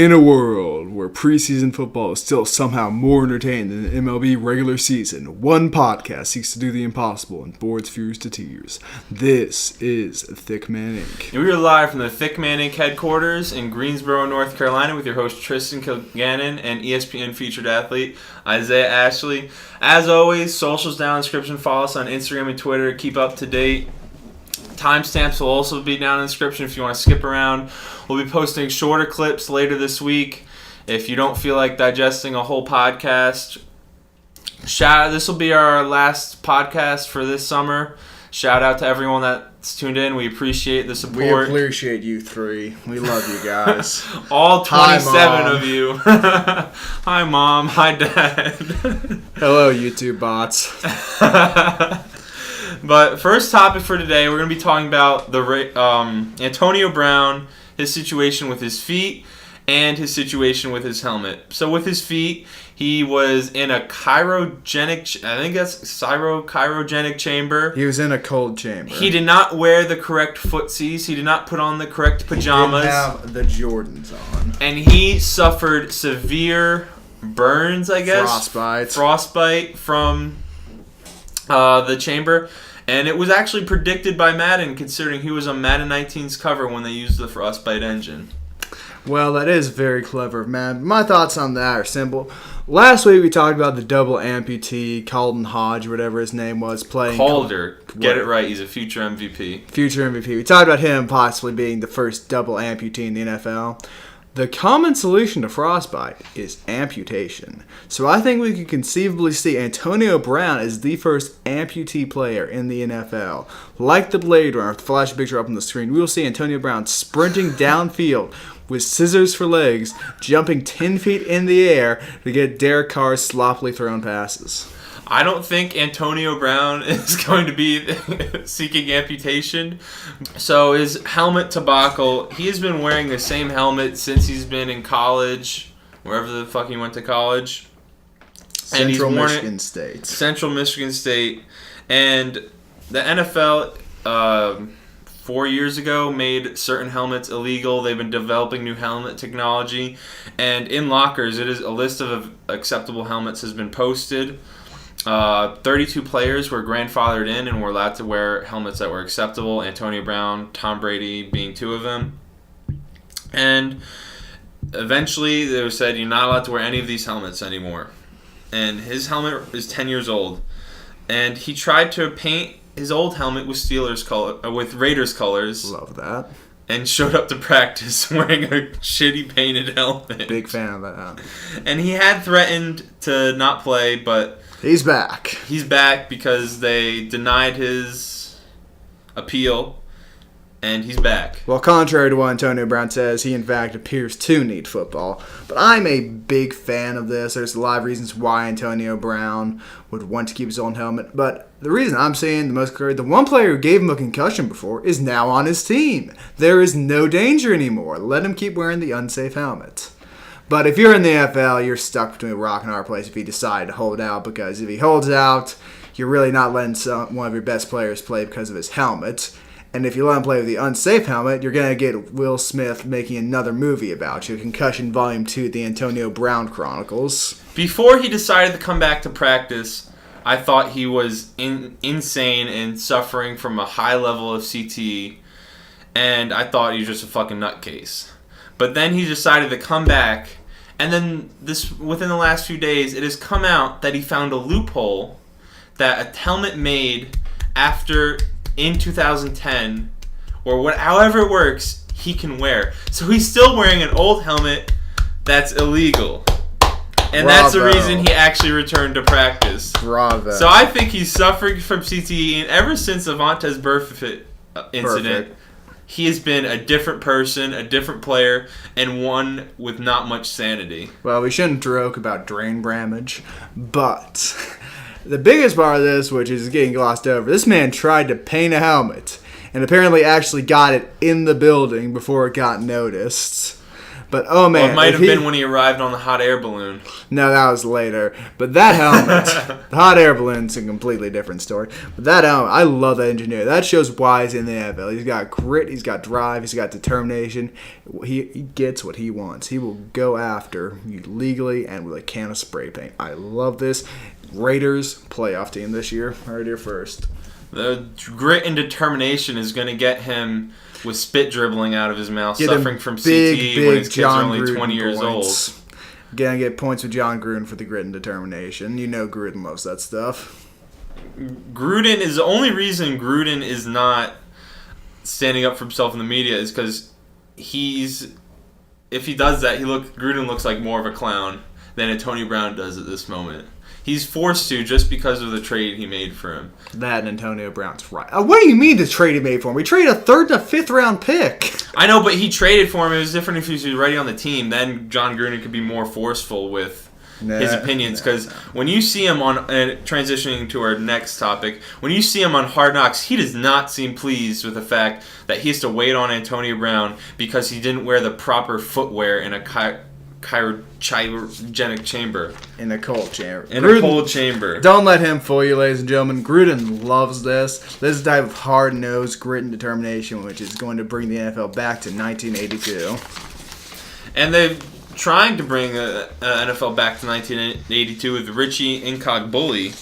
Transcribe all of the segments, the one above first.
In a world where preseason football is still somehow more entertaining than the MLB regular season, one podcast seeks to do the impossible and bore its viewers to tears. This is PeterMAN Inc. And we are live from the PeterMAN Inc. headquarters in Greensboro, North Carolina with your host Tristan Kilgannon and ESPN featured athlete Isaiah Ashley. As always, socials down in the description. Follow us on Instagram and Twitter. Keep up to date. Timestamps will also be down in the description if you want to skip around. We'll be posting shorter clips later this week. If you don't feel like digesting a whole podcast, this will be our last podcast for this summer. Shout out to everyone that's tuned in. We appreciate the support. We appreciate you three. We love you guys. All 27 of you. Hi, Mom. Hi, Dad. Hello, YouTube bots. But first topic for today, we're going to be talking about Antonio Brown, his situation with his feet, and his situation with his helmet. So with his feet, he was in a cryogenic chamber. He was in a cold chamber. He did not wear the correct footsies. He did not put on the correct pajamas. He didn't have the Jordans on. And he suffered severe burns, I guess. Frostbite from the chamber. And it was actually predicted by Madden, considering he was on Madden 19's cover when they used the Frostbite engine. Well, that is very clever, man. My thoughts on that are simple. Last week we talked about the double amputee, Colton Hodge, whatever his name was, playing... Calder. Get it right. He's a future MVP. Future MVP. We talked about him possibly being the first double amputee in the NFL. The common solution to frostbite is amputation. So I think we could conceivably see Antonio Brown as the first amputee player in the NFL. Like the Blade Runner, to flash a picture up on the screen, we will see Antonio Brown sprinting downfield with scissors for legs, jumping 10 feet in the air to get Derek Carr's sloppily thrown passes. I don't think Antonio Brown is going to be seeking amputation. So his helmet debacle, he has been wearing the same helmet since he's been in college, wherever the fuck he went to college. Central Michigan State. Central Michigan State. And the NFL 4 years ago made certain helmets illegal. They've been developing new helmet technology. And in lockers, a list of acceptable helmets has been posted. 32 players were grandfathered in and were allowed to wear helmets that were acceptable. Antonio Brown, Tom Brady being two of them. And eventually they said you're not allowed to wear any of these helmets anymore. And his helmet is 10 years old. And he tried to paint his old helmet with with Raiders colors. Love that. And showed up to practice wearing a shitty painted helmet. Big fan of that. And he had threatened to not play, but... He's back. He's back because they denied his appeal, and he's back. Well, contrary to what Antonio Brown says, he in fact appears to need football. But I'm a big fan of this. There's a lot of reasons why Antonio Brown would want to keep his own helmet. But the reason I'm saying the one player who gave him a concussion before is now on his team. There is no danger anymore. Let him keep wearing the unsafe helmet. But if you're in the NFL, you're stuck between a rock and a hard place if you decide to hold out, because if he holds out, you're really not letting one of your best players play because of his helmet. And if you let him play with the unsafe helmet, you're going to get Will Smith making another movie about you, Concussion Volume 2, The Antonio Brown Chronicles. Before he decided to come back to practice, I thought he was insane and suffering from a high level of CTE, and I thought he was just a fucking nutcase. But then he decided to come back. And then within the last few days, it has come out that he found a loophole that a helmet made in 2010, or however it works, he can wear. So he's still wearing an old helmet that's illegal. And that's the reason he actually returned to practice. Bravo. So I think he's suffering from CTE, and ever since the Vontaze Burfict incident, he has been a different person, a different player, and one with not much sanity. Well, we shouldn't joke about brain damage, but the biggest part of this, which is getting glossed over, this man tried to paint a helmet and apparently actually got it in the building before it got noticed. But, oh, man. Well, it might have been when he arrived on the hot air balloon. No, that was later. But that helmet, the hot air balloon's a completely different story. But that helmet, I love that engineer. That shows why he's in the NFL. He's got grit, he's got drive, he's got determination. He gets what he wants. He will go after you legally and with a can of spray paint. I love this. Raiders playoff team this year. Heard here first. The grit and determination is going to get him with spit dribbling out of his mouth, suffering from CTE when his kids are only 20 years old. Gonna get points with John Gruden for the grit and determination. You know Gruden loves that stuff. Gruden is the only reason Gruden is not standing up for himself in the media is because if he does that, Gruden looks like more of a clown than Antonio Brown does at this moment. He's forced to just because of the trade he made for him. That and Antonio Brown's right. What do you mean the trade he made for him? We traded a 3rd to 5th round pick. I know, but he traded for him. It was different if he was already on the team. Then John Gruden could be more forceful with his opinions. Because when you see him on transitioning to our next topic, when you see him on Hard Knocks, he does not seem pleased with the fact that he has to wait on Antonio Brown because he didn't wear the proper footwear in a cryogenic chamber. In a cold chamber. A cold chamber. Don't let him fool you, ladies and gentlemen. Gruden loves this. This is the type of hard-nosed grit and determination which is going to bring the NFL back to 1982. And they're trying to bring NFL back to 1982 with Richie Incognito.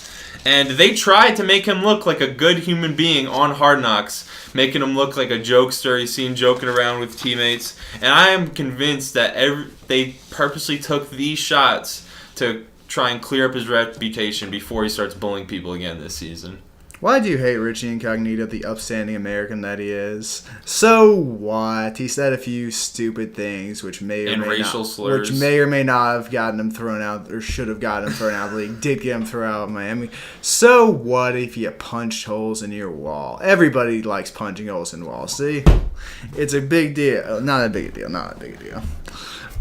And they tried to make him look like a good human being on Hard Knocks, making him look like a jokester. He's seen joking around with teammates. And I am convinced that they purposely took these shots to try and clear up his reputation before he starts bullying people again this season. Why do you hate Richie Incognito, the upstanding American that he is? So what? He said a few stupid things which may or may not have gotten him thrown out, or should have gotten him thrown out of the league. Did get him thrown out of Miami. So what if you punched holes in your wall? Everybody likes punching holes in walls. See? It's a big deal. Not a big deal.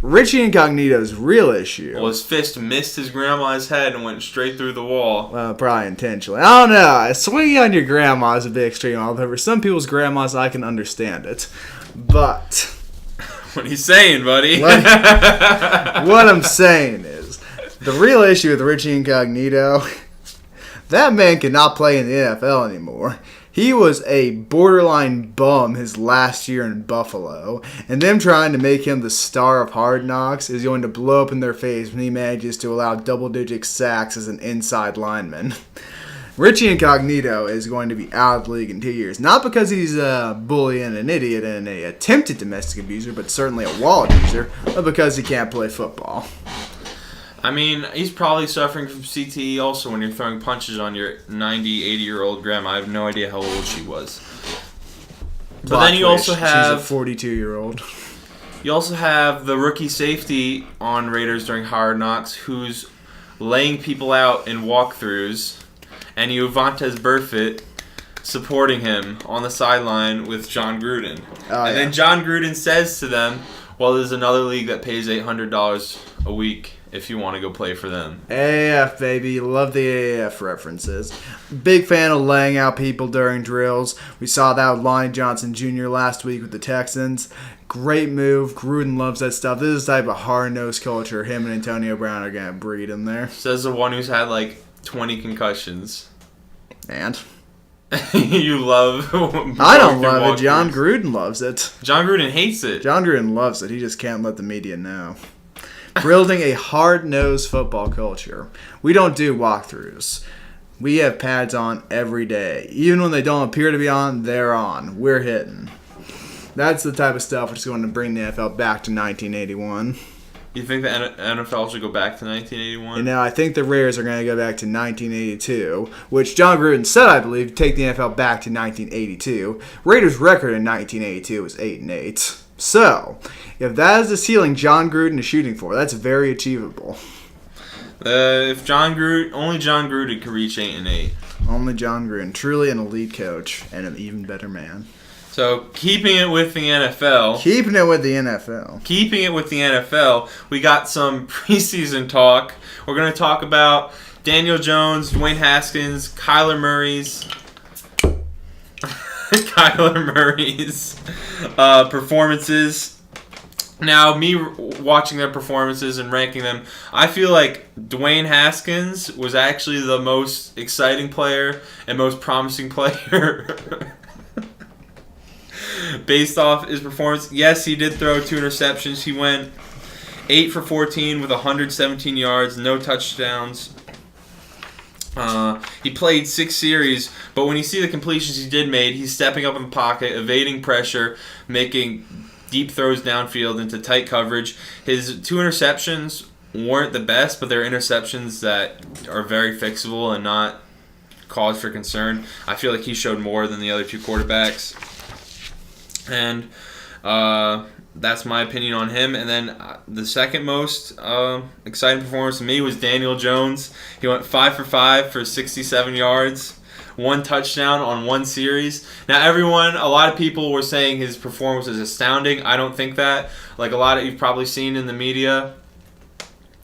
Richie Incognito's real issue. Well, his fist missed his grandma's head and went straight through the wall. Well, probably intentionally. I don't know. Swinging on your grandma is a bit extreme. Although for some people's grandmas, I can understand it. But what are you saying, buddy? What I'm saying is, the real issue with Richie Incognito, that man cannot play in the NFL anymore. He was a borderline bum his last year in Buffalo, and them trying to make him the star of Hard Knocks is going to blow up in their face when he manages to allow double-digit sacks as an inside lineman. Richie Incognito is going to be out of the league in 2 years. Not because he's a bully and an idiot and an attempted domestic abuser, but certainly a wall abuser, but because he can't play football. I mean, he's probably suffering from CTE also when you're throwing punches on your 90, 80-year-old grandma. I have no idea how old she was. But then you also have... She's a 42-year-old. You also have the rookie safety on Raiders during Hard Knocks who's laying people out in walkthroughs, and you have Vontaze Burfict supporting him on the sideline with John Gruden. Then John Gruden says to them, well, there's another league that pays $800 a week if you want to go play for them. AAF, baby. Love the AAF references. Big fan of laying out people during drills. We saw that with Lonnie Johnson Jr. last week with the Texans. Great move. Gruden loves that stuff. This is the type of hard-nosed culture him and Antonio Brown are going to breed in there. Says the one who's had like 20 concussions. And? You love... I don't love it. John Gruden loves it. John Gruden hates it. John Gruden loves it. He just can't let the media know. Building a hard-nosed football culture. We don't do walkthroughs. We have pads on every day. Even when they don't appear to be on, they're on. We're hitting. That's the type of stuff which is going to bring the NFL back to 1981. You think the NFL should go back to 1981? You know, I think the Raiders are going to go back to 1982, which John Gruden said, I believe, take the NFL back to 1982. Raiders' record in 1982 was 8-8. So, if that is the ceiling John Gruden is shooting for, that's very achievable. If only John Gruden could reach 8-8. Only John Gruden, truly an elite coach and an even better man. So, keeping it with the NFL, we got some preseason talk. We're going to talk about Daniel Jones, Dwayne Haskins, Kyler Murray's performances. Now, me watching their performances and ranking them, I feel like Dwayne Haskins was actually the most exciting player and most promising player based off his performance. Yes, he did throw 2 interceptions. He went 8 for 14 with 117 yards, no touchdowns. He played 6 series, but when you see the completions he did make, he's stepping up in the pocket, evading pressure, making deep throws downfield into tight coverage. His 2 interceptions weren't the best, but they're interceptions that are very fixable and not cause for concern. I feel like he showed more than the other 2 quarterbacks. And that's my opinion on him. And then the second most exciting performance to me was Daniel Jones. He went 5 for 5 for 67 yards. 1 touchdown on 1 series. Now, a lot of people were saying his performance is astounding. I don't think that. Like a lot of you've probably seen in the media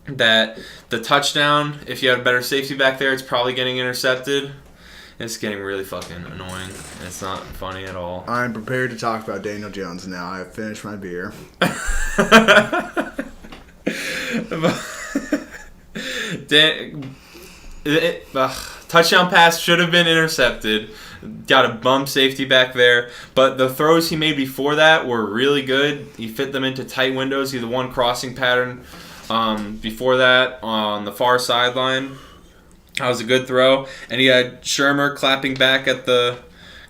that the touchdown, if you have a better safety back there, it's probably getting intercepted. It's getting really fucking annoying. It's not funny at all. I'm prepared to talk about Daniel Jones now. I've finished my beer. Touchdown pass should have been intercepted. Got a bum safety back there. But the throws he made before that were really good. He fit them into tight windows. He had the one crossing pattern before that on the far sideline. That was a good throw. And he had Shermer clapping back at the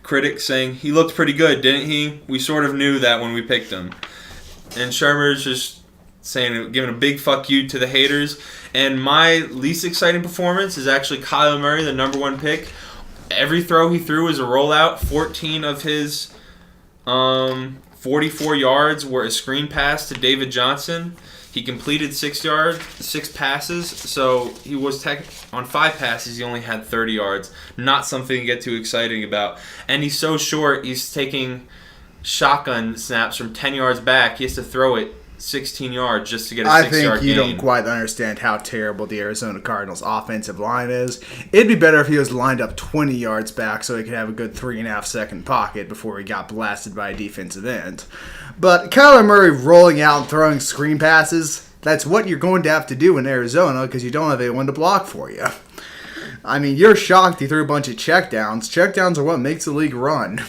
critics saying, he looked pretty good, didn't he? We sort of knew that when we picked him. And Shermer's just giving a big fuck you to the haters. And my least exciting performance is actually Kyler Murray, the number 1 pick. Every throw he threw was a rollout. 14 of his 44 yards were a screen pass to David Johnson. He completed 6 passes, so he was on 5 passes. He only had 30 yards. Not something to get too exciting about. And he's so short. He's taking shotgun snaps from 10 yards back. He has to throw it 16 yards just to get a 6-yard gain. I think you don't quite understand how terrible the Arizona Cardinals' offensive line is. It'd be better if he was lined up 20 yards back so he could have a good 3.5-second pocket before he got blasted by a defensive end. But Kyler Murray rolling out and throwing screen passes, that's what you're going to have to do in Arizona because you don't have anyone to block for you. I mean, you're shocked he threw a bunch of checkdowns. Checkdowns are what makes the league run.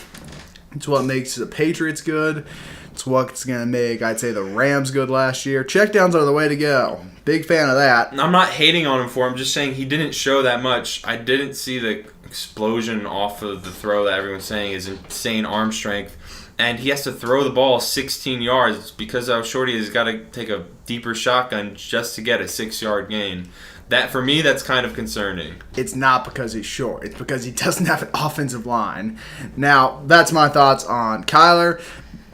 It's what makes the Patriots good. It's what's going to make, I'd say, the Rams good last year. Checkdowns are the way to go. Big fan of that. I'm not hating on him for it. I'm just saying he didn't show that much. I didn't see the explosion off of the throw that everyone's saying is insane arm strength. And he has to throw the ball 16 yards because how short he is. He's got to take a deeper shotgun just to get a 6-yard gain. That, for me, that's kind of concerning. It's not because he's short. It's because he doesn't have an offensive line. Now, that's my thoughts on Kyler.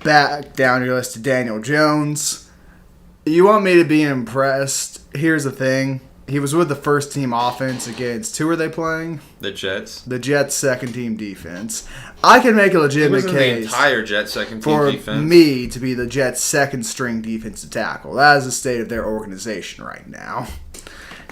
Back down your list to Daniel Jones. You want me to be impressed? Here's the thing. He was with the first team offense against, who are they playing? The Jets. The Jets' second team defense. I can make a legitimate case the entire Jets second team defense for me to be the Jets' second string defensive tackle. That is the state of their organization right now.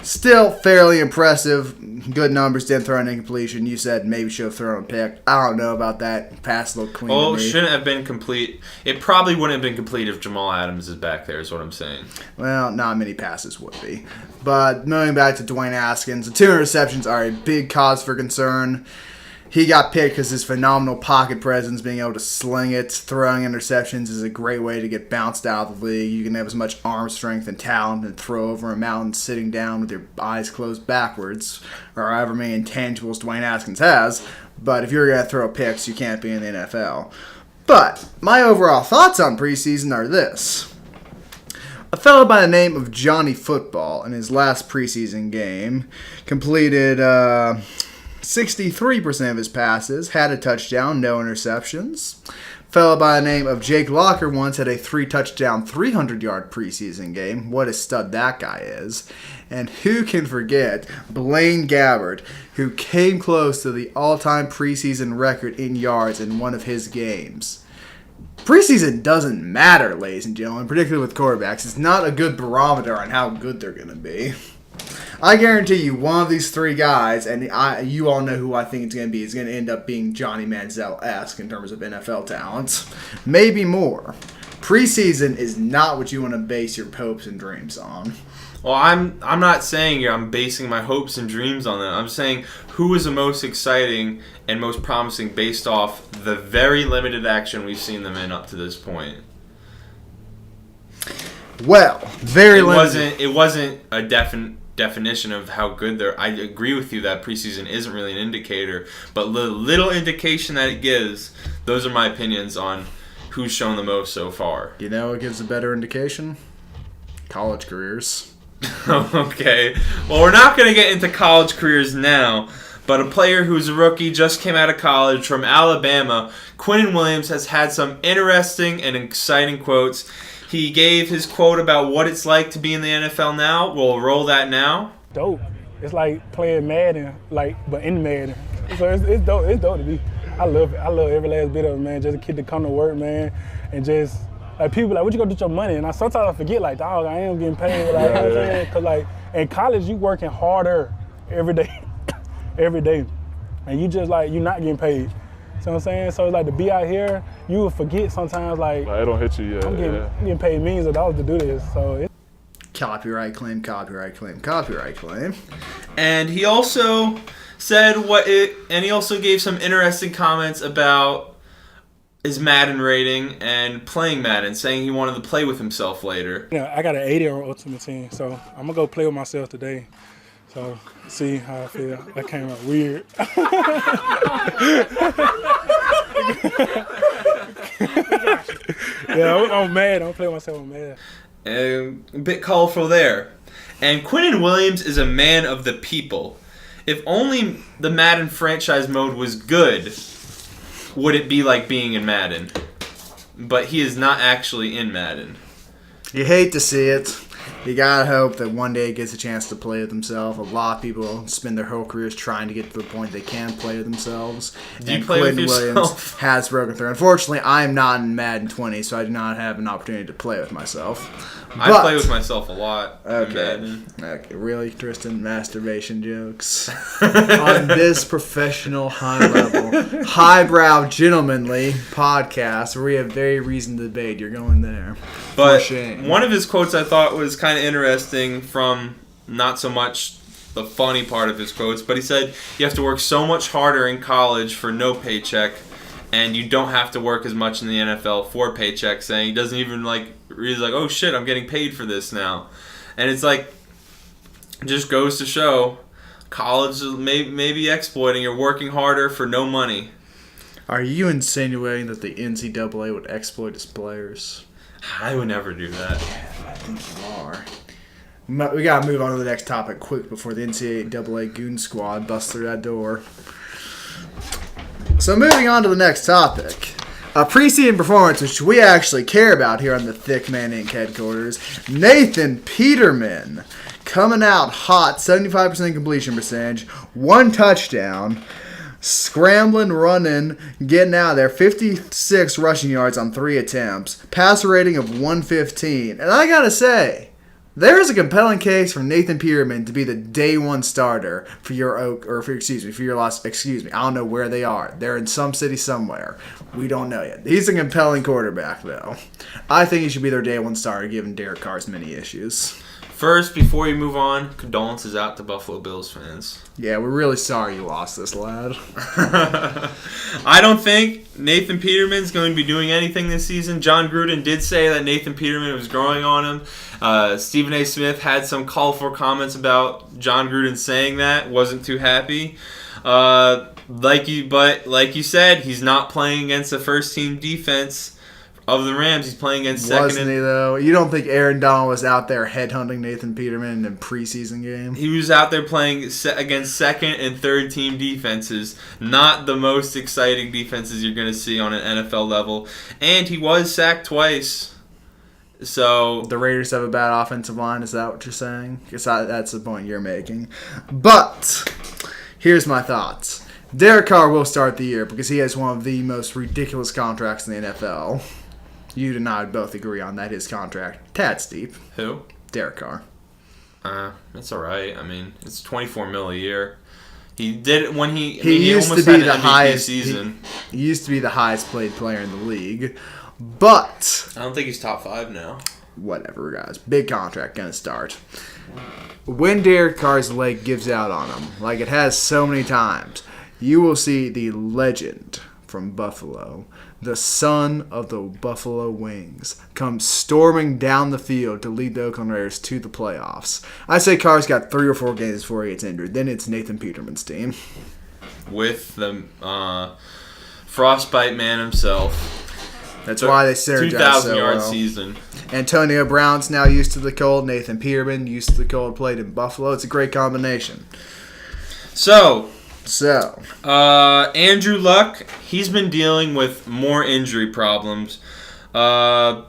Still fairly impressive. Good numbers, didn't throw an incompletion. You said maybe should have thrown a pick. I don't know about that. Pass looked clean to me. Shouldn't have been complete. It probably wouldn't have been complete if Jamal Adams is back there, is what I'm saying. Well, not many passes would be. But moving back to Dwayne Haskins, the 2 interceptions are a big cause for concern. He got picked because his phenomenal pocket presence, being able to sling it, throwing interceptions is a great way to get bounced out of the league. You can have as much arm strength and talent and throw over a mountain sitting down with your eyes closed backwards, or however many intangibles Dwayne Haskins has. But if you're going to throw picks, you can't be in the NFL. But my overall thoughts on preseason are this. A fellow by the name of Johnny Football in his last preseason game completed 63% of his passes, had a touchdown, no interceptions. A fellow by the name of Jake Locker once had a 3-touchdown, 300-yard preseason game. What a stud that guy is. And who can forget Blaine Gabbert, who came close to the all-time preseason record in yards in one of his games. Preseason doesn't matter, ladies and gentlemen, particularly with quarterbacks. It's not a good barometer on how good they're going to be. I guarantee you one of these 3 guys, and you all know who I think it's going to be, is going to end up being Johnny Manziel-esque in terms of NFL talents. Maybe more. preseason is not what you want to base your hopes and dreams on. Well, I'm not saying I'm basing my hopes and dreams on that. I'm saying who is the most exciting and most promising based off the very limited action we've seen them in up to this point. Well, very limited. It wasn't a definition of how good they're. I agree with you that preseason isn't really an indicator, but the little indication that it gives, those are my opinions on who's shown the most so far. You know what gives a better indication? College careers. Okay. Well, we're not going to get into college careers now, but a player who's a rookie, just came out of college from Alabama, Quinten Williams, has had some interesting and exciting quotes. He gave his quote about what it's like to be in the NFL now. We'll roll that now. Dope. It's like playing Madden, but in Madden. So it's dope. It's dope to be. I love it. I love every last bit of it, man. Just a kid to come to work, man, and just people what you gonna do with your money? And sometimes I forget, dog, I am getting paid. You know what I'm saying? Because in college, you working harder every day, every day, and you just you're not getting paid. See what I'm saying? So it's to be out here, you will forget sometimes it don't hit you yet. I'm getting paid millions of dollars to do this. So Copyright claim, copyright claim, copyright claim. And he also said and he also gave some interesting comments about his Madden rating and playing Madden, saying he wanted to play with himself later. Yeah, I got an 80 on Ultimate Team, so I'm gonna go play with myself today. So see how I feel. That came out weird. Yeah, I'm mad. I'm playing myself. I'm mad. A bit colorful there. And Quinten Williams is a man of the people. If only the Madden franchise mode was good, would it be like being in Madden? But he is not actually in Madden. You hate to see it. You gotta hope that one day he gets a chance to play with himself. A lot of people spend their whole careers trying to get to the point they can play with themselves. Do you play with yourself? Williams has broken through. Unfortunately, I am not in Madden 20, so I do not have an opportunity to play with myself. I play with myself a lot. Okay. Really, Tristan? Masturbation jokes on this professional, high level, highbrow, gentlemanly podcast where we have very reasoned debate. You're going there. But one of his quotes I thought was kind of interesting from not so much the funny part of his quotes, but he said you have to work so much harder in college for no paycheck, and you don't have to work as much in the NFL for paycheck, saying he doesn't even he's oh shit, I'm getting paid for this now. And it's just goes to show college may be exploiting. You're working harder for no money. Are you insinuating that the NCAA would exploit its players? I would never do that. Yeah, I think you are. We gotta move on to the next topic quick before the NCAA goon squad busts through that door. So moving on to the next topic. A preseason performance which we actually care about here on the Thicc Man Inc. headquarters. Nathan PeterMAN coming out hot, 75% completion percentage, 1 touchdown, scrambling, running, getting out of there, 56 rushing yards on 3 attempts, passer rating of 115. And I gotta say, there's a compelling case for Nathan PeterMAN to be the day one starter for your Los. I don't know where they are. They're in some city somewhere. We don't know yet. He's a compelling quarterback, though. I think he should be their day one starter, given Derek Carr's many issues. First, before you move on, condolences out to Buffalo Bills fans. Yeah, we're really sorry you lost this lad. I don't think Nathan Peterman's going to be doing anything this season. John Gruden did say that Nathan Peterman was growing on him. Stephen A. Smith had some colorful comments about John Gruden saying that. Wasn't too happy. Like you said, he's not playing against the first team defense of the Rams. He's playing against second. Wasn't he, though? You don't think Aaron Donald was out there headhunting Nathan Peterman in a preseason game? He was out there playing against second and third team defenses. Not the most exciting defenses you're going to see on an NFL level. And he was sacked twice. So the Raiders have a bad offensive line. Is that what you're saying? Because that's the point you're making. But here's my thoughts. Derek Carr will start the year because he has one of the most ridiculous contracts in the NFL. You and I would both agree on that. His contract, tad steep. Who? Derek Carr. That's all right. I mean, it's $24 million a year. He did it when he used to be the highest season. He used to be the highest paid player in the league. But I don't think he's top 5 now. whatever, guys. Big contract gonna start. When Derek Carr's leg gives out on him, like it has so many times, you will see the legend from Buffalo, the son of the Buffalo Wings, come storming down the field to lead the Oakland Raiders to the playoffs. I say Carr's got 3 or 4 games before he gets injured. Then it's Nathan Peterman's team. With the Frostbite man himself. That's why they synergize 2,000 so yard well. season. Antonio Brown's now used to the cold. Nathan Peterman used to the cold. Played in Buffalo. It's a great combination. So, Andrew Luck, he's been dealing with more injury problems. The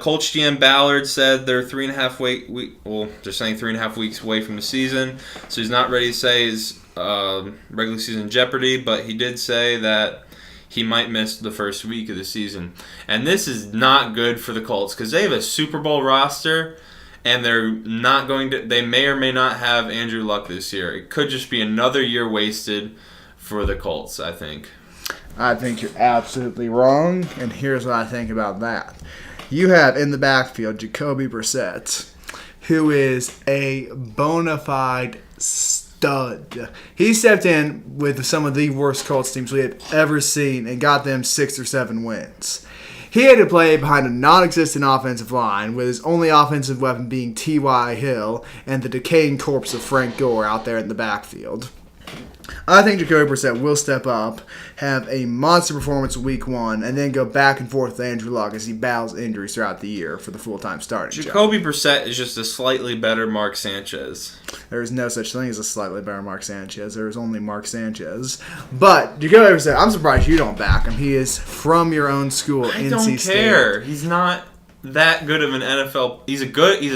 Colts GM Ballard said they're 3.5 they're saying 3.5 weeks away from the season, so he's not ready to say his regular season in jeopardy, but he did say that he might miss the first week of the season. And this is not good for the Colts because they have a Super Bowl roster, and they may or may not have Andrew Luck this year. It could just be another year wasted for the Colts, I think. I think you're absolutely wrong, and here's what I think about that. You have in the backfield Jacoby Brissett, who is a bona fide stud. He stepped in with some of the worst Colts teams we have ever seen and got them 6 or 7 wins. He had to play behind a non-existent offensive line with his only offensive weapon being T.Y. Hill and the decaying corpse of Frank Gore out there in the backfield. I think Jacoby Brissett will step up, have a monster performance week 1, and then go back and forth with Andrew Luck as he battles injuries throughout the year for the full-time starting Jacoby job. Brissett is just a slightly better Mark Sanchez. There is no such thing as a slightly better Mark Sanchez. There is only Mark Sanchez. But Jacoby Brissett, I'm surprised you don't back him. He is from your own school, NC don't State. care. He's not that good of an NFL. He's a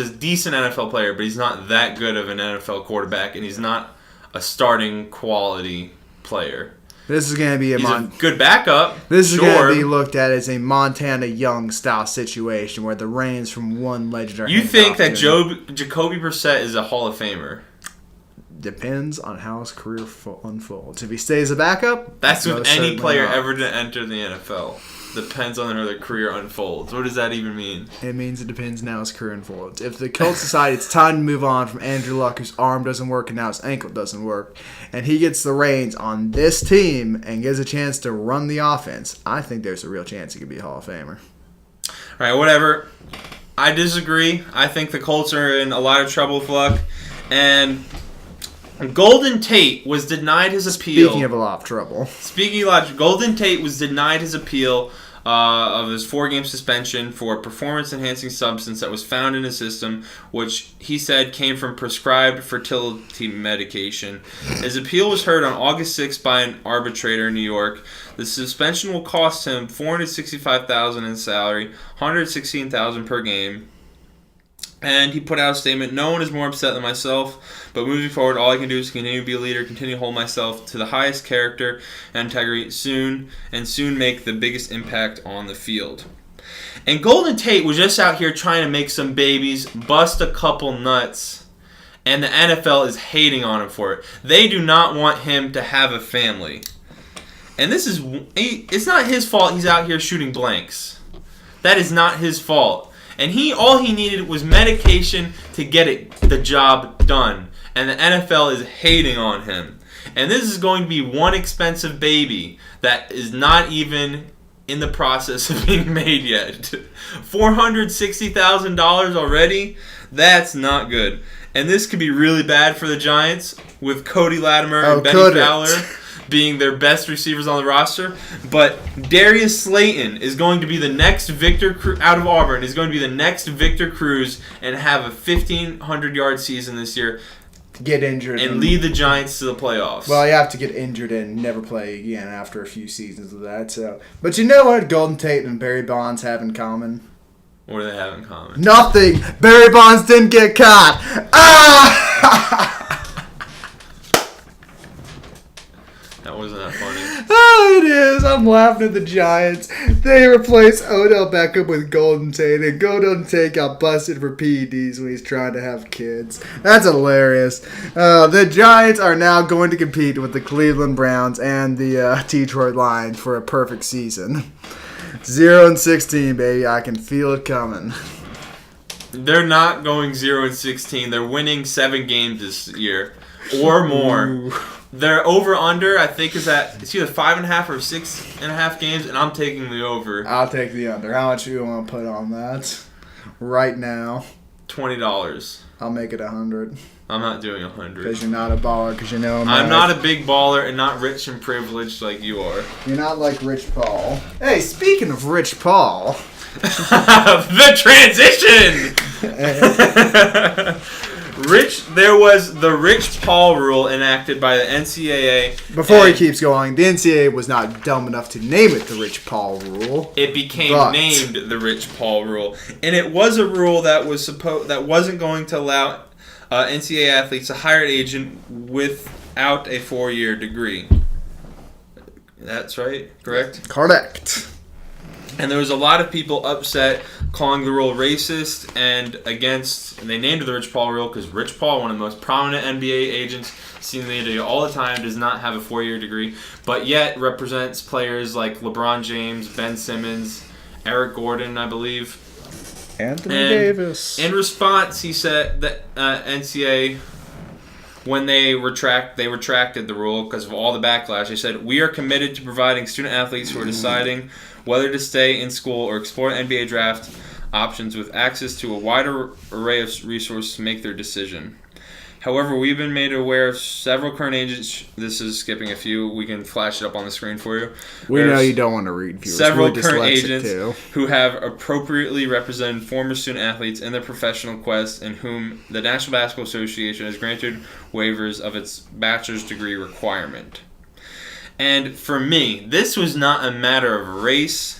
decent NFL player, but he's not that good of an NFL quarterback, and he's not a starting quality player. This is going to be He's a good backup. This is going sure. to be looked at as a Montana Young style situation where the reins from one legend are. You handed think off that to Jacoby Brissett is a Hall of Famer? Depends on how his career unfolds. If he stays a backup, That's with most any certainly player not. ever to enter the NFL. Depends on how their career unfolds. What does that even mean? It means it depends now his career unfolds. If the Colts decide it's time to move on from Andrew Luck, whose arm doesn't work and now his ankle doesn't work, and he gets the reins on this team and gets a chance to run the offense, I think there's a real chance he could be a Hall of Famer. All right, whatever. I disagree. I think the Colts are in a lot of trouble with Luck. And Golden Tate was denied his appeal. Speaking of a lot of trouble. Golden Tate was denied his appeal of his 4-game suspension for a performance-enhancing substance that was found in his system, which he said came from prescribed fertility medication. His appeal was heard on August 6th by an arbitrator in New York. The suspension will cost him $465,000 in salary, $116,000 per game. And he put out a statement, "No one is more upset than myself, but moving forward, all I can do is continue to be a leader, continue to hold myself to the highest character and integrity soon make the biggest impact on the field." And Golden Tate was just out here trying to make some babies, bust a couple nuts, and the NFL is hating on him for it. They do not want him to have a family. And it's not his fault he's out here shooting blanks. That is not his fault. And all he needed was medication to get the job done. And the NFL is hating on him. And this is going to be one expensive baby that is not even in the process of being made yet. $460,000 already? That's not good. And this could be really bad for the Giants with Cody Latimer and Benny Fowler being their best receivers on the roster. But Darius Slayton is going to be the next out of Auburn, is going to be the next Victor Cruz and have a 1,500-yard season this year. Get injured. And lead the Giants to the playoffs. Well, you have to get injured and never play again after a few seasons of that. So, but you know what Golden Tate and Barry Bonds have in common? What do they have in common? Nothing. Barry Bonds didn't get caught. Ah! That wasn't that funny. Oh, it is. I'm laughing at the Giants. They replaced Odell Beckham with Golden Tate, and Golden Tate got busted for PEDs when he's trying to have kids. That's hilarious. The Giants are now going to compete with the Cleveland Browns and the Detroit Lions for a perfect season. 0-16, baby. I can feel it coming. They're not going 0-16. They're winning 7 games this year or more. Ooh. Their over-under, I think, it's either 5.5 or 6.5 games, and I'm taking the over. I'll take the under. How much do you want to put on that right now? $20. I'll make it 100. I'm not doing 100. Because you're not a baller. Because you know I'm not a big baller and not rich and privileged like you are. You're not like Rich Paul. Hey, speaking of Rich Paul. The transition! There was the Rich Paul rule enacted by the NCAA. Before he keeps going, the NCAA was not dumb enough to name it the Rich Paul rule. It became named the Rich Paul rule, and it was a rule that wasn't going to allow NCAA athletes to hire an agent without a 4-year degree. That's right, correct? Correct. And there was a lot of people upset, calling the rule racist and against. And they named it the Rich Paul rule because Rich Paul, one of the most prominent NBA agents seen in the NBA all the time, does not have a 4-year degree, but yet represents players like LeBron James, Ben Simmons, Eric Gordon, I believe. Anthony Davis. In response, he said that NCAA, when they retracted the rule because of all the backlash, they said, "We are committed to providing student athletes who are deciding whether to stay in school or explore NBA draft options with access to a wider array of resources to make their decision. However, we've been made aware of several current agents." This is skipping a few. We can flash it up on the screen for you. We know you don't want to read viewers. Several current agents who have appropriately represented former student athletes in their professional quest and whom the National Basketball Association has granted waivers of its bachelor's degree requirement. And for me, this was not a matter of race,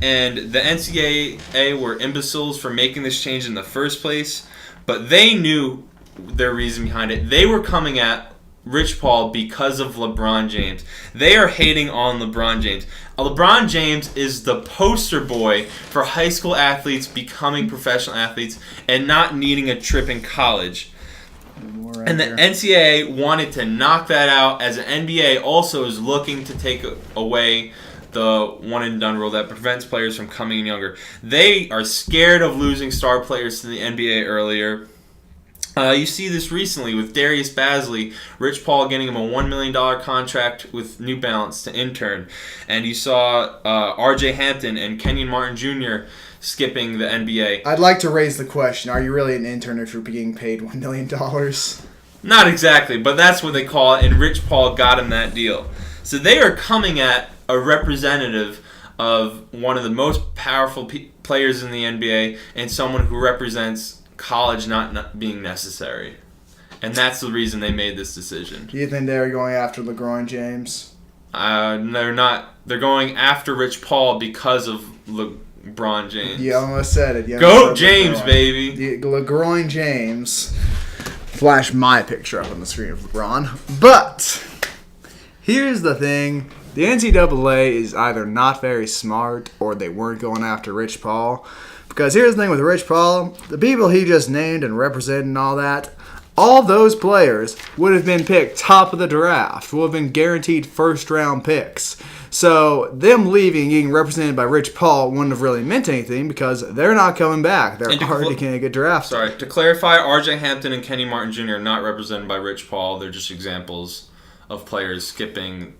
and the NCAA were imbeciles for making this change in the first place, but they knew their reason behind it. They were coming at Rich Paul because of LeBron James. They are hating on LeBron James. LeBron James is the poster boy for high school athletes becoming professional athletes and not needing a trip in college. And the NCAA wanted to knock that out, as the NBA also is looking to take away the one-and-done rule that prevents players from coming in younger. They are scared of losing star players to the NBA earlier. You see this recently with Darius Bazley, Rich Paul getting him a $1 million contract with New Balance to intern. And you saw R.J. Hampton and Kenyon Martin Jr. skipping the NBA. I'd like to raise the question, are you really an intern if you're being paid $1 million? Not exactly, but that's what they call it, and Rich Paul got him that deal. So they are coming at a representative of one of the most powerful players in the NBA and someone who represents college not being necessary. And that's the reason they made this decision. Do you think they're going after LeBron James? They're not. They're going after Rich Paul because of LeBron James. You almost said it. Go James, baby. LeBron James. Flash my picture up on the screen of LeBron. But here's the thing. The NCAA is either not very smart or they weren't going after Rich Paul. Because here's the thing with Rich Paul, the people he just named and represented and all those players would have been picked top of the draft, would have been guaranteed first-round picks. So them leaving, getting represented by Rich Paul wouldn't have really meant anything because they're not coming back. They're already going to get drafted. Sorry, to clarify, R.J. Hampton and Kenny Martin Jr. are not represented by Rich Paul. They're just examples of players skipping,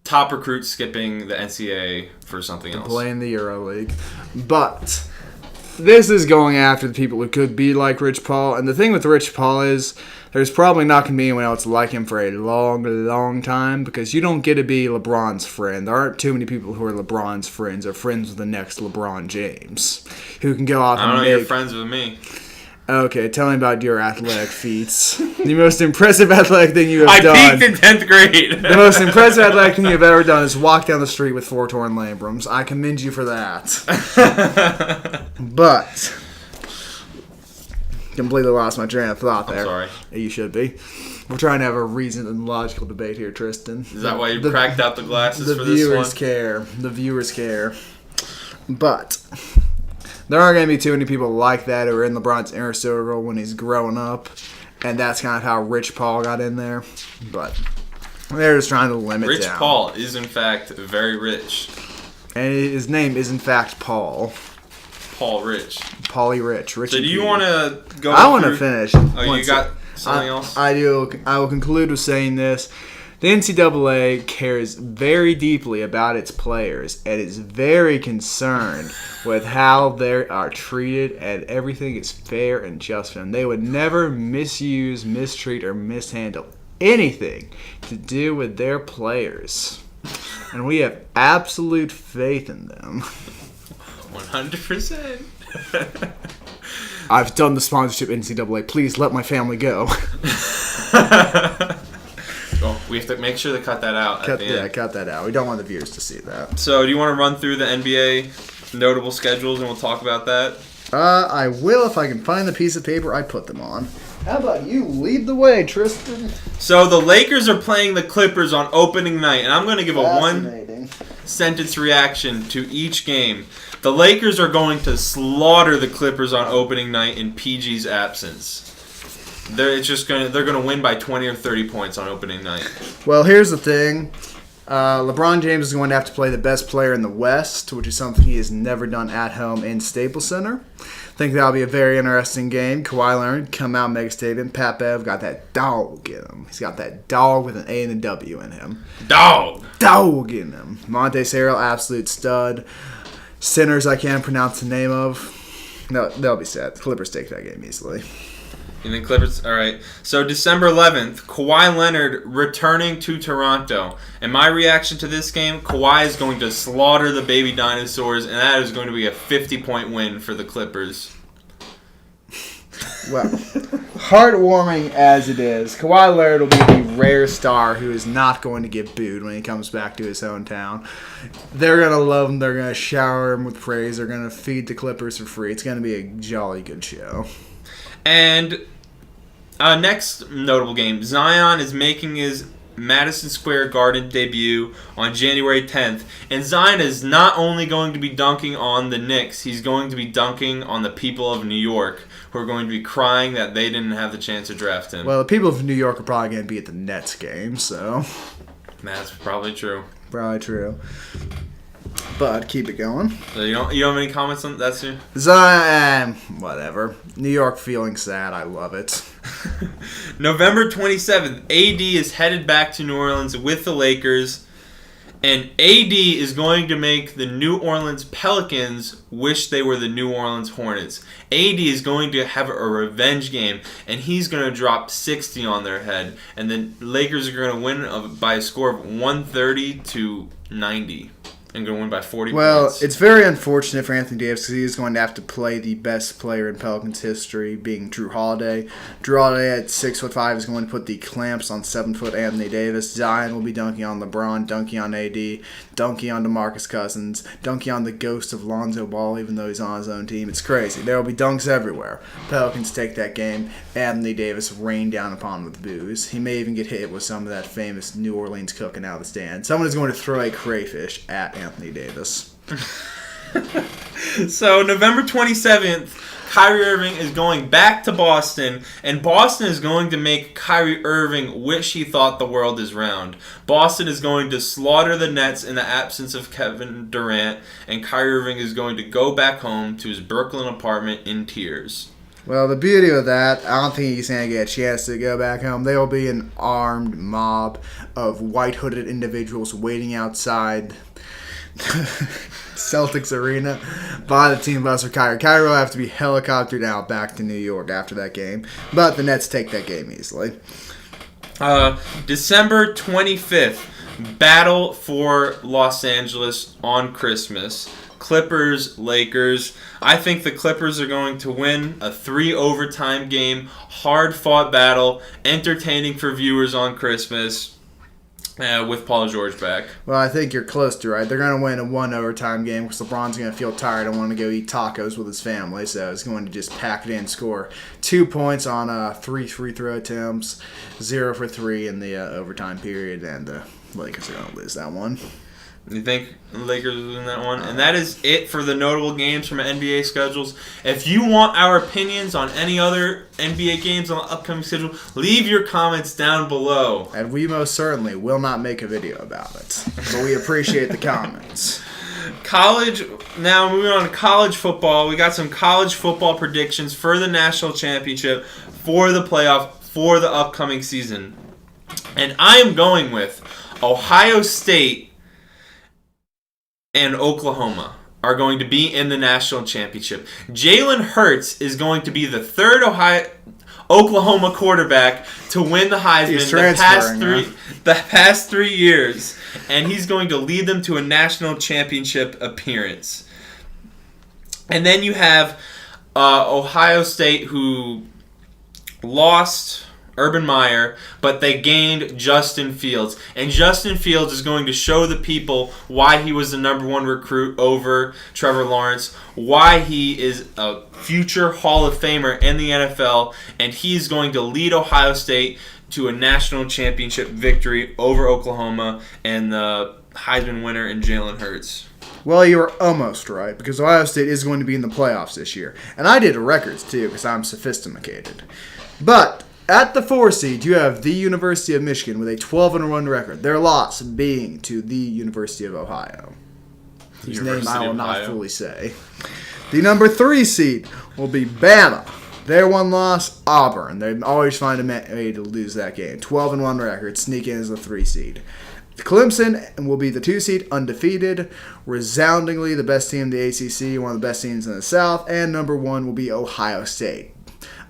top recruits skipping the NCAA for something else. Playing the EuroLeague. But this is going after the people who could be like Rich Paul. And the thing with Rich Paul is there's probably not going to be anyone else like him for a long, long time because you don't get to be LeBron's friend. There aren't too many people who are LeBron's friends or friends with the next LeBron James who can go off and I don't know you're friends with me. Okay, tell me about your athletic feats. The most impressive athletic thing you have done. I peaked in 10th grade. The most impressive athletic thing you've ever done is walk down the street with 4 torn labrums. I commend you for that. But completely lost my train of thought there. I'm sorry. You should be. We're trying to have a reasoned and logical debate here, Tristan. Is that why you cracked out the glasses for this one? The viewers care. The viewers care. But there aren't going to be too many people like that who are in LeBron's inner circle when he's growing up. And that's kind of how Rich Paul got in there. But they're just trying to limit Rich down. Paul is, in fact, very rich. And his name is in fact Paul. Paul Rich. Paulie Rich. So do you want to go? I want to finish. Oh, you got something else? I do. I will conclude with saying this. The NCAA cares very deeply about its players and is very concerned with how they are treated, and everything is fair and just for them. They would never misuse, mistreat, or mishandle anything to do with their players. And we have absolute faith in them. 100%. I've done the sponsorship NCAA. Please let my family go. Oh, we have to make sure to cut that out. Cut that out. We don't want the viewers to see that. So, do you want to run through the NBA notable schedules and we'll talk about that? I will if I can find the piece of paper I put them on. How about you lead the way, Tristan? So, the Lakers are playing the Clippers on opening night, and I'm going to give a one-sentence reaction to each game. The Lakers are going to slaughter the Clippers on opening night in PG's absence. They're going to win by 20 or 30 points on opening night. Well, here's the thing. LeBron James is going to have to play the best player in the West, which is something he has never done at home in Staples Center. I think that'll be a very interesting game. Kawhi Leonard come out, mega statement. Pat Bev got that dog in him. He's got that dog with an A and a W in him. Dog in him. Monte Serrell, absolute stud. Sinners I can't pronounce the name of. No, they'll be set. The Clippers take that game easily. And then Clippers, all right. So December 11th, Kawhi Leonard returning to Toronto. And my reaction to this game, Kawhi is going to slaughter the baby dinosaurs, and that is going to be a 50-point win for the Clippers. Well, heartwarming as it is, Kawhi Leonard will be the rare star who is not going to get booed when he comes back to his hometown. They're going to love him. They're going to shower him with praise. They're going to feed the Clippers for free. It's going to be a jolly good show. And next notable game, Zion is making his Madison Square Garden debut on January 10th. And Zion is not only going to be dunking on the Knicks, he's going to be dunking on the people of New York, who are going to be crying that they didn't have the chance to draft him. Well, the people of New York are probably going to be at the Nets game, so. That's probably true. Probably true. But keep it going. So you don't have any comments on that, too? Zion, whatever. New York feeling sad. I love it. November 27th, AD is headed back to New Orleans with the Lakers. And AD is going to make the New Orleans Pelicans wish they were the New Orleans Hornets. AD is going to have a revenge game, and he's going to drop 60 on their head. And the Lakers are going to win by a score of 130-90. And going to win by 40 points. Well, it's very unfortunate for Anthony Davis because he is going to have to play the best player in Pelicans history, being Drew Holiday. Drew Holiday at 6'5" is going to put the clamps on 7-foot Anthony Davis. Zion will be dunking on LeBron, dunking on AD, dunking on DeMarcus Cousins, dunking on the ghost of Lonzo Ball, even though he's on his own team. It's crazy. There will be dunks everywhere. Pelicans take that game. Anthony Davis rain down upon him with booze. He may even get hit with some of that famous New Orleans cooking out of the stand. Someone is going to throw a crayfish at Anthony Davis. So November 27th, Kyrie Irving is going back to Boston, and Boston is going to make Kyrie Irving wish he thought the world is round. Boston is going to slaughter the Nets in the absence of Kevin Durant, and Kyrie Irving is going to go back home to his Brooklyn apartment in tears. Well, the beauty of that, I don't think he's going to get a chance to go back home. There will be an armed mob of white-hooded individuals waiting outside Celtics Arena by the team bus for Kyrie. Kyrie will have to be helicoptered out back to New York after that game. But the Nets take that game easily. December 25th, battle for Los Angeles on Christmas. Clippers, Lakers. I think the Clippers are going to win a 3-overtime game. Hard-fought battle. Entertaining for viewers on Christmas. With Paul George back. Well, I think you're close to right. They're going to win a 1-overtime game because LeBron's going to feel tired and want to go eat tacos with his family. So he's going to just pack it in, score 2 points on 3 free throw attempts, 0 for 3 in the overtime period, and the Lakers are going to lose that one. You think the Lakers will win that one? And that is it for the notable games from NBA schedules. If you want our opinions on any other NBA games on the upcoming schedule, leave your comments down below. And we most certainly will not make a video about it. But we appreciate the comments. College. Now moving on to college football. We got some college football predictions for the national championship, for the playoff, for the upcoming season. And I am going with Ohio State and Oklahoma are going to be in the national championship. Jalen Hurts is going to be the third Oklahoma quarterback to win the Heisman the past 3 years, and he's going to lead them to a national championship appearance. And then you have Ohio State, who lost Urban Meyer, but they gained Justin Fields. And Justin Fields is going to show the people why he was the number one recruit over Trevor Lawrence, why he is a future Hall of Famer in the NFL, and he's going to lead Ohio State to a national championship victory over Oklahoma and the Heisman winner in Jalen Hurts. Well, you were almost right, because Ohio State is going to be in the playoffs this year. And I did records, too, because I'm sophisticated. But at the 4 seed, you have the University of Michigan with a 12-1 record. Their loss being to the University of Ohio, whose name I will not fully say. The number 3 seed will be Bama. Their one loss, Auburn. They always find a way to lose that game. 12-1 record, sneak in as the 3 seed. Clemson will be the 2 seed, undefeated, resoundingly the best team in the ACC, one of the best teams in the South, and number 1 will be Ohio State.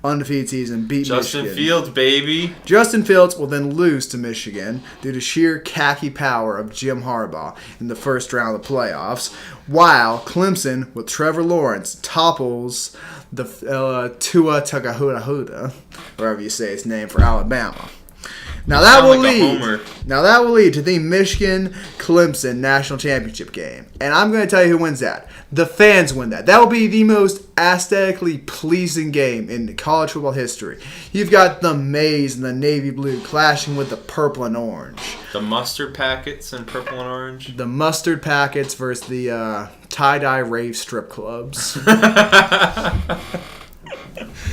Undefeated season, beat Michigan. Justin Fields, baby. Justin Fields will then lose to Michigan due to sheer khaki power of Jim Harbaugh in the first round of the playoffs, while Clemson, with Trevor Lawrence, topples the Tua Tagovailoa, wherever you say his name, for Alabama. Now that will lead to the Michigan-Clemson national championship game. And I'm going to tell you who wins that. The fans win that. That will be the most aesthetically pleasing game in college football history. You've got the maize and the navy blue clashing with the purple and orange. The mustard packets and purple and orange. The mustard packets versus the tie-dye rave strip clubs.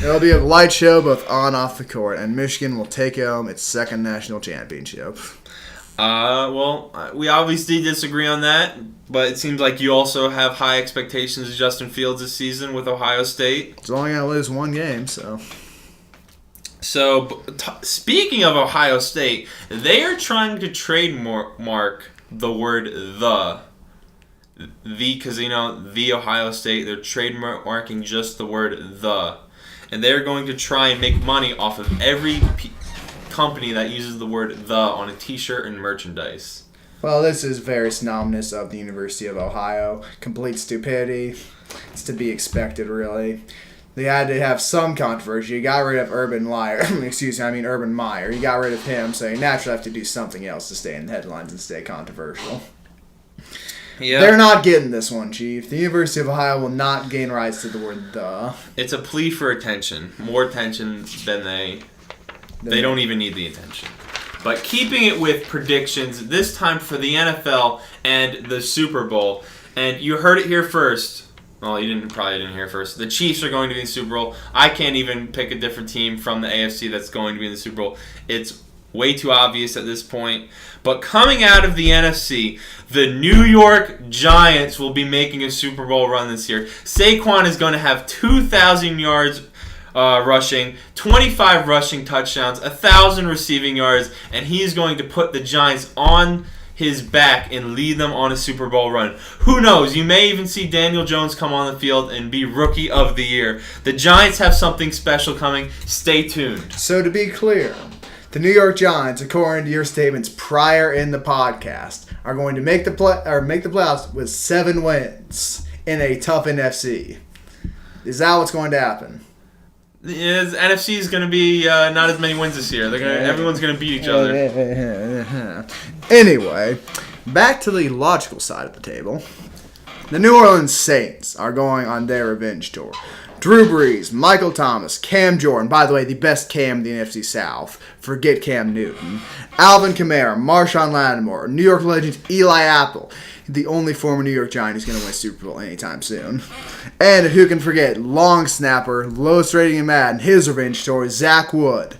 It'll be a light show both on and off the court, and Michigan will take home its second national championship. Well, we obviously disagree on that, but it seems like you also have high expectations of Justin Fields this season with Ohio State. It's only going to lose one game, so... So, speaking of Ohio State, they are trying to trademark the word the, because, the Ohio State, they're trademarking just the word the. And they're going to try and make money off of every company that uses the word the on a t-shirt and merchandise. Well, this is very synonymous of the University of Ohio. Complete stupidity. It's to be expected, really. They had to have some controversy. You got rid of Urban Meyer. You got rid of him, so you naturally have to do something else to stay in the headlines and stay controversial. Yeah. They're not getting this one, Chief. The University of Ohio will not gain rights to the word the. It's a plea for attention. More attention than they don't even need the attention. But keeping it with predictions, this time for the NFL and the Super Bowl. And you heard it here first. Well, you probably didn't hear it first. The Chiefs are going to be in the Super Bowl. I can't even pick a different team from the AFC that's going to be in the Super Bowl. It's way too obvious at this point. But coming out of the NFC, the New York Giants will be making a Super Bowl run this year. Saquon is going to have 2,000 yards rushing, 25 rushing touchdowns, 1,000 receiving yards, and he's going to put the Giants on his back and lead them on a Super Bowl run. Who knows? You may even see Daniel Jones come on the field and be Rookie of the Year. The Giants have something special coming. Stay tuned. So to be clear, the New York Giants, according to your statements prior in the podcast, are going to make the playoffs with 7 wins in a tough NFC. Is that what's going to happen? Yeah, the NFC is going to be not as many wins this year. Everyone's going to beat each other. Anyway, back to the logical side of the table. The New Orleans Saints are going on their revenge tour. Drew Brees, Michael Thomas, Cam Jordan, by the way, the best Cam in the NFC South. Forget Cam Newton. Alvin Kamara, Marshawn Lattimore, New York legend Eli Apple, the only former New York Giant who's going to win a Super Bowl anytime soon. And who can forget long snapper, lowest rating in Madden, his revenge tour, Zach Wood.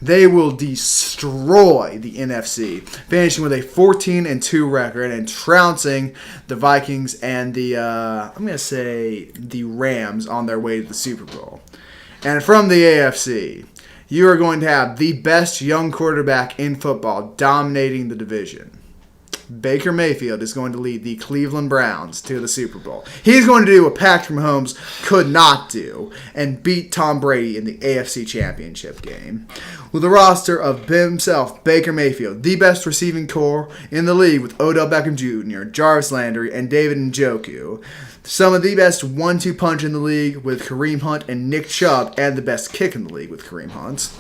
They will destroy the NFC, finishing with a 14-2 record and trouncing the Vikings and the Rams on their way to the Super Bowl. And from the AFC, you are going to have the best young quarterback in football dominating the division. Baker Mayfield is going to lead the Cleveland Browns to the Super Bowl. He's going to do what Patrick Mahomes could not do and beat Tom Brady in the AFC Championship game. With a roster of himself, Baker Mayfield, the best receiving core in the league with Odell Beckham Jr., Jarvis Landry, and David Njoku. Some of the best 1-2 punch in the league with Kareem Hunt and Nick Chubb, and the best kick in the league with Kareem Hunt.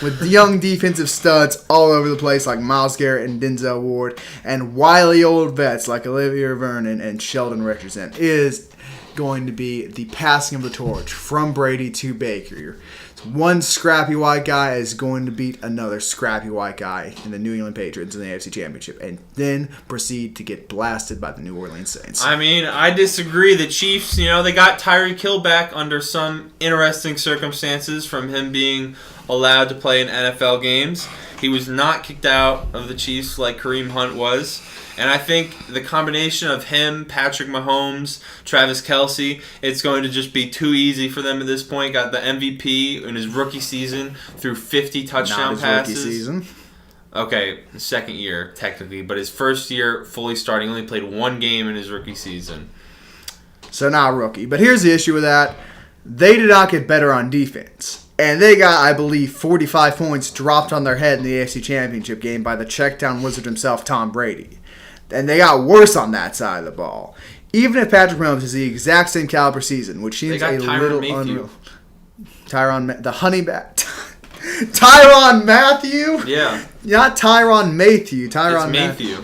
With young defensive studs all over the place like Myles Garrett and Denzel Ward, and wily old vets like Olivia Vernon and Sheldon Richardson, is going to be the passing of the torch from Brady to Baker. One scrappy white guy is going to beat another scrappy white guy in the New England Patriots in the AFC Championship and then proceed to get blasted by the New Orleans Saints. I mean, I disagree. The Chiefs, they got Tyreek Hill back under some interesting circumstances from him being allowed to play in NFL games. He was not kicked out of the Chiefs like Kareem Hunt was. And I think the combination of him, Patrick Mahomes, Travis Kelce, it's going to just be too easy for them at this point. Got the MVP in his rookie season through 50 touchdown passes. Rookie season. Okay, second year, technically. But his first year fully starting, only played one game in his rookie season. So not rookie. But here's the issue with that. They did not get better on defense. And they got, I believe, 45 points dropped on their head in the AFC Championship game by the checkdown wizard himself, Tom Brady. And they got worse on that side of the ball. Even if Patrick Mahomes is the exact same caliber season, which seems a little unreal. The honey bat. Tyrann Mathieu? Yeah. Not Tyrann Mathieu. It's Mathieu.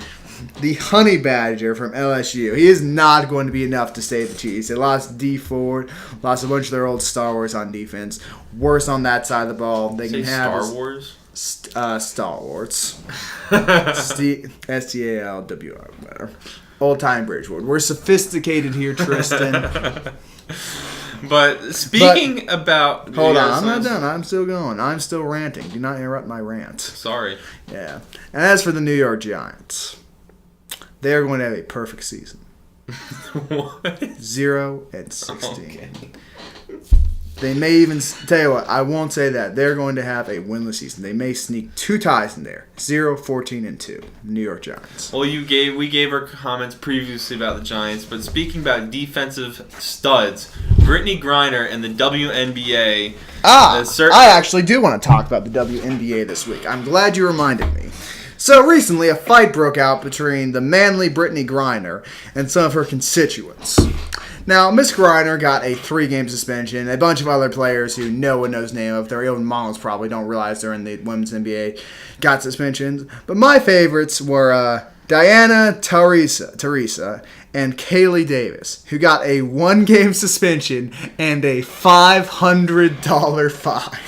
The honey badger from LSU. He is not going to be enough to save the Chiefs. They lost D Ford, lost a bunch of their old stalwarts on defense. Worse on that side of the ball. They can have Star Wars? Stalwarts. STALWR. Better. Old time Bridgewood. We're sophisticated here, Tristan. But speaking about... Hold on, I'm not done. I'm still going. I'm still ranting. Do not interrupt my rant. Sorry. Yeah. And as for the New York Giants, they are going to have a perfect season. What? 0-16. Okay. They may even, tell you what, I won't say that. They're going to have a winless season. They may sneak 2 ties in there. 0-14-2. New York Giants. Well, we gave our comments previously about the Giants, but speaking about defensive studs, Brittany Griner and the WNBA. I actually do want to talk about the WNBA this week. I'm glad you reminded me. So recently, a fight broke out between the manly Brittany Griner and some of her constituents. Now, Miss Griner got a 3-game suspension. A bunch of other players who no one knows the name of, their own moms probably don't realize they're in the women's NBA, got suspensions. But my favorites were Diana Teresa and Kaylee Davis, who got a 1-game suspension and a $500 fine.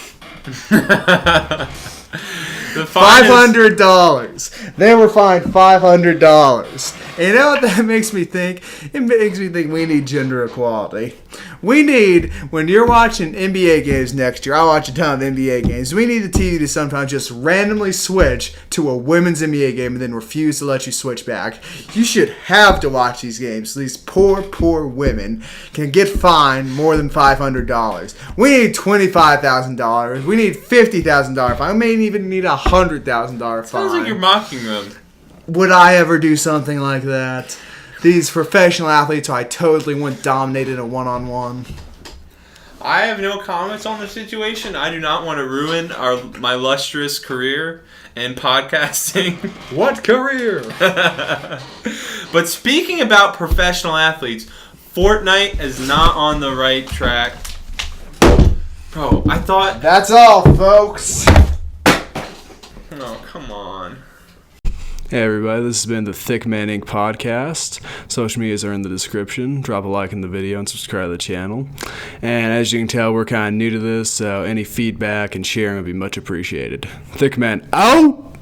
$500. They were fined $500. And you know what that makes me think? It makes me think we need gender equality. We need, when you're watching NBA games next year, I watch a ton of NBA games, we need the TV to sometimes just randomly switch to a women's NBA game and then refuse to let you switch back. You should have to watch these games so these poor, poor women can get fined more than $500. We need $25,000. We need $50,000 fine. We may even need a $100,000 fine. Sounds like you're mocking them. Would I ever do something like that? These professional athletes who I totally went dominated a one-on-one. I have no comments on the situation. I do not want to ruin my lustrous career in podcasting. What career? But speaking about professional athletes, Fortnite is not on the right track. Bro, I thought... That's all, folks. Oh, come on. Hey everybody, this has been the PeterMAN Inc. podcast. Social medias are in the description. Drop a like in the video and subscribe to the channel. And as you can tell, we're kind of new to this, so any feedback and sharing would be much appreciated. PeterMAN out!